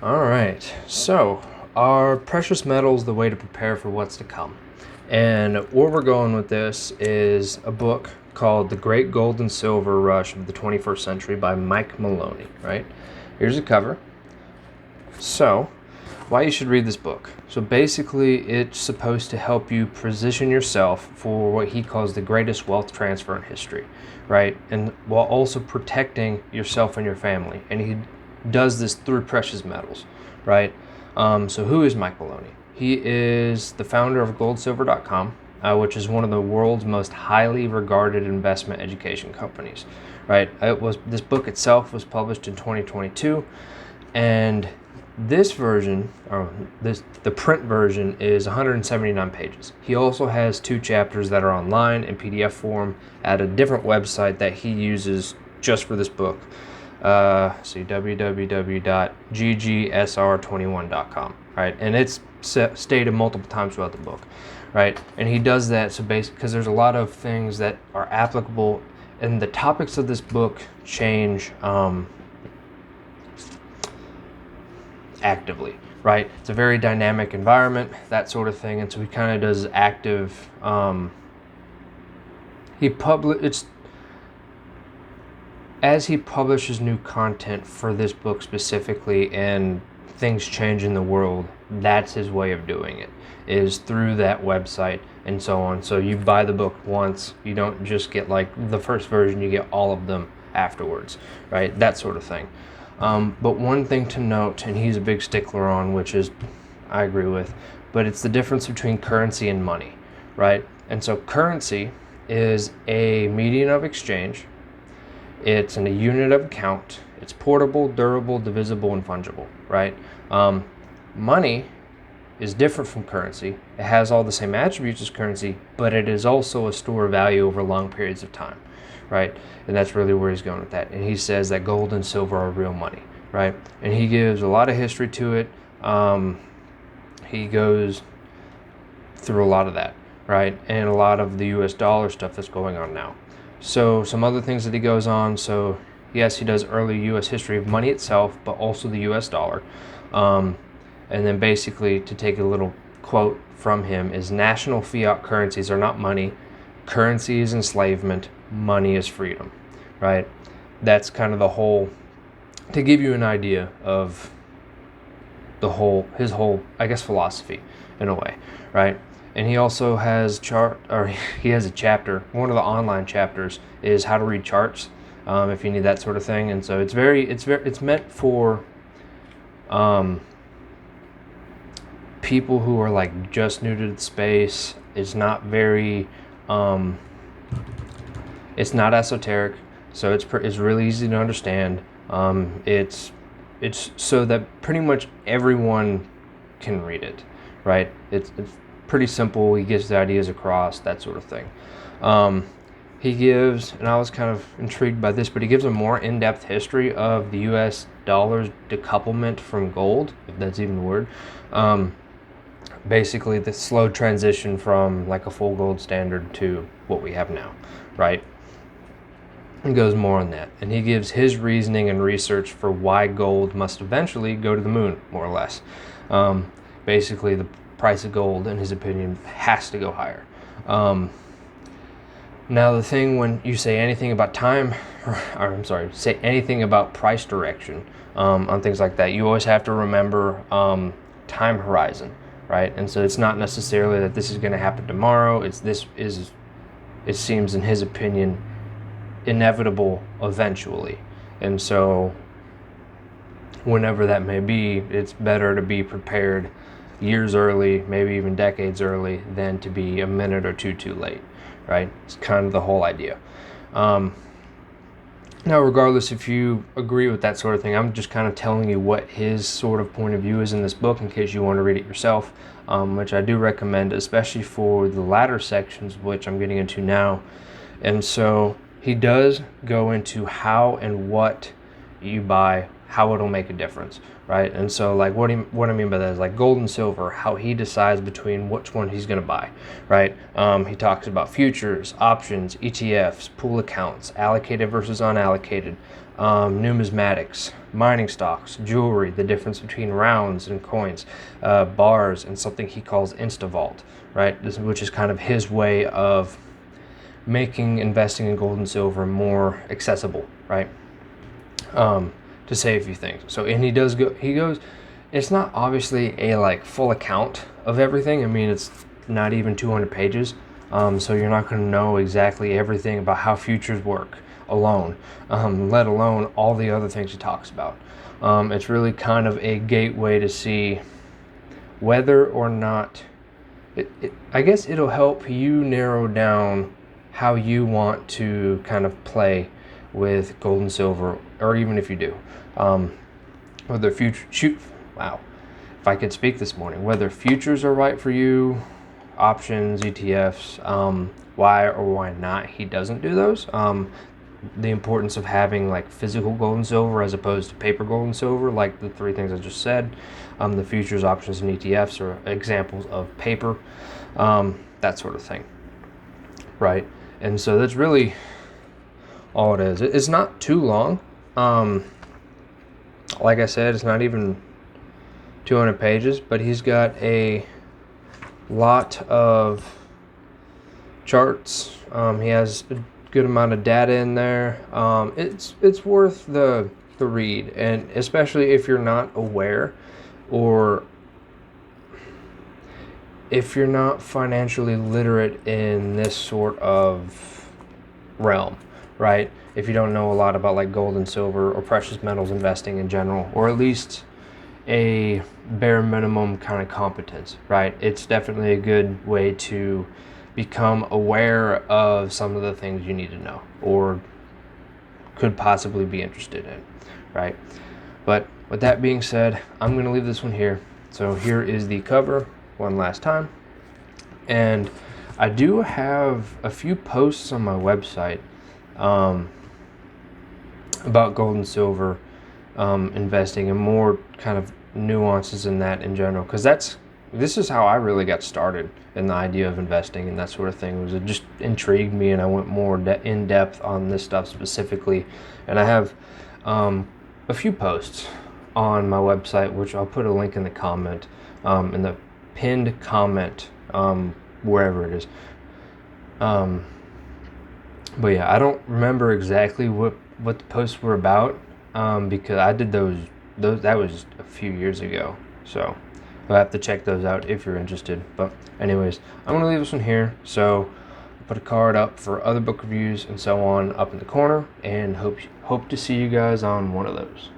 All right, so are precious metals the way to prepare for what's to come? And where we're going with this is a book called The Great Gold and Silver Rush of the 21st Century by Mike Maloney, right? Here's a cover. So, why you should read this book. So basically, it's supposed to help you position yourself for what he calls the greatest wealth transfer in history, right? And while also protecting yourself and your family. And he does this through precious metals, right? So who is Mike Maloney? He is the founder of goldsilver.com, which is one of the world's most highly regarded investment education companies, right? This book itself was published in 2022, and this version, the print version, is 179 pages. He also has 2 chapters that are online in PDF form at a different website that he uses just for this book. www.ggsr21.com, right? And it's stated multiple times throughout the book, right? And he does that so basically because there's a lot of things that are applicable, and the topics of this book change actively, right? It's a very dynamic environment, that sort of thing, and so he kind of does active. As he publishes new content for this book specifically, and things change in the world, that's his way of doing it, is through that website and so on. So you buy the book once, you don't just get like the first version, you get all of them afterwards, right? That sort of thing. But one thing to note, and he's a big stickler on, which is I agree with, but it's the difference between currency and money, right? And so currency is a medium of exchange. It's a unit of account. It's portable, durable, divisible, and fungible, right? Money is different from currency. It has all the same attributes as currency, but it is also a store of value over long periods of time, right? And that's really where he's going with that. And he says that gold and silver are real money, right? And he gives a lot of history to it. He goes through a lot of that, right? And a lot of the US dollar stuff that's going on now. So some other things that he goes on. So yes, he does early US history of money itself, but also the US dollar. And then basically, to take a little quote from him, is national fiat currencies are not money. Currency is enslavement. Money is freedom, right? That's kind of the whole, to give you an idea of his whole, I guess, philosophy in a way, right? And he also has he has a chapter. One of the online chapters is how to read charts, if you need that sort of thing. And so it's meant for people who are like just new to the space. It's not very it's not esoteric, so it's really easy to understand. It's so that pretty much everyone can read it, right? It's pretty simple. He gets the ideas across, that sort of thing. He gives, and I was kind of intrigued by this, but he gives a more in-depth history of the US dollar's decouplement from gold, if that's even a word. Basically the slow transition from like a full gold standard to what we have now, right? And goes more on that. And he gives his reasoning and research for why gold must eventually go to the moon, more or less. Basically, the price of gold, in his opinion, has to go higher. Now, the thing when you say anything about say anything about price direction on things like that, you always have to remember time horizon, right? And so it's not necessarily that this is going to happen tomorrow. It seems, in his opinion, inevitable eventually. And so whenever that may be, it's better to be prepared years early, maybe even decades early, than to be a minute or two too late, right? It's kind of the whole idea. Now, regardless if you agree with that sort of thing, I'm just kind of telling you what his sort of point of view is in this book in case you want to read it yourself, which I do recommend, especially for the latter sections, which I'm getting into now. And so he does go into how and what you buy, how it'll make a difference, right? And so like what I mean by that is like gold and silver, how he decides between which one he's going to buy, right? He talks about futures, options, ETFs, pool accounts, allocated versus unallocated, numismatics, mining stocks, jewelry, the difference between rounds and coins, bars, and something he calls InstaVault, right? Which is kind of his way of making investing in gold and silver more accessible, right? To say a few things. So, and he goes, it's not obviously a like full account of everything. I mean, it's not even 200 pages. So you're not going to know exactly everything about how futures work alone, let alone all the other things he talks about. It's really kind of a gateway to see whether or not, I guess it'll help you narrow down how you want to kind of play with gold and silver, or even if you do, whether if I could speak this morning, whether futures are right for you, options, ETFs, why or why not he doesn't do those, the importance of having like physical gold and silver as opposed to paper gold and silver, like the three things I just said. The futures, options, and ETFs are examples of paper, that sort of thing, right? And so that's really all it is. It's not too long. Like I said, it's not even 200 pages, but he's got a lot of charts. He has a good amount of data in there. It's worth the read, and especially if you're not aware, or if you're not financially literate in this sort of realm, right? If you don't know a lot about like gold and silver or precious metals investing in general, or at least a bare minimum kind of competence, right? It's definitely a good way to become aware of some of the things you need to know or could possibly be interested in, right? But with that being said, I'm going to leave this one here. So here is the cover one last time. And I do have a few posts on my website about gold and silver investing and more kind of nuances in that in general, because this is how I really got started in the idea of investing and that sort of thing. It just intrigued me, and I went more in depth on this stuff specifically. And I have a few posts on my website, which I'll put a link in the comment, in the pinned comment, wherever it is. But yeah, I don't remember exactly what the posts were about, because I did those that was a few years ago. So you'll have to check those out if you're interested. But anyways, I'm going to leave this one here. So I'll put a card up for other book reviews and so on up in the corner, and hope to see you guys on one of those.